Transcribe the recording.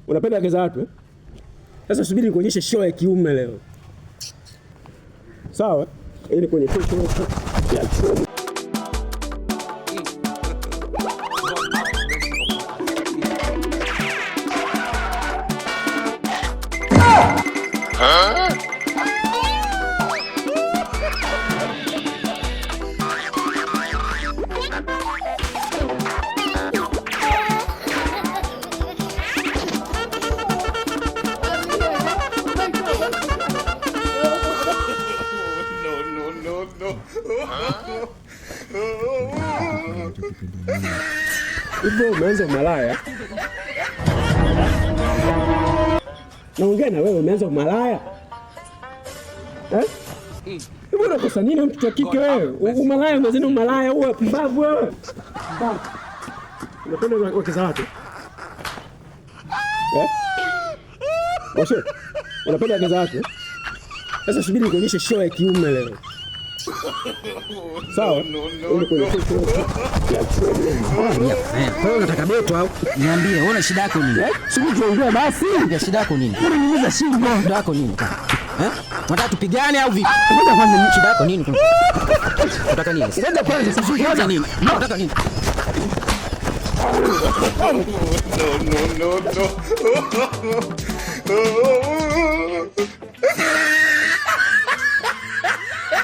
Unapenda wake za watu eh? Sasa subiri nikuonyeshe show ya kiume leo. Sawa? Ili kwenye show ya kiume. Hivyo umeanza malaya? Naongea na wewe, umeanza malaya? Hivyo unakosa nini mtoto wa kike wewe? Umalaya unazini umalaya wewe, pumbavu wewe. Unapenda wake za watu? Washe, unapenda wake za watu? Sasa subiri nikuonyeshe show ya kiume leo. Sawa? Wewe unataka beto au? Niambie, wewe una shida yako nini? Subiri tuongee basi. Shida yako nini? Unaniuliza shida yako nini? Unataka tupigane au vipi? Ngoja kwanza, shida yako nini? Unataka nini? Ngoja kwanza, sasa unataka nini? Unataka nini? No.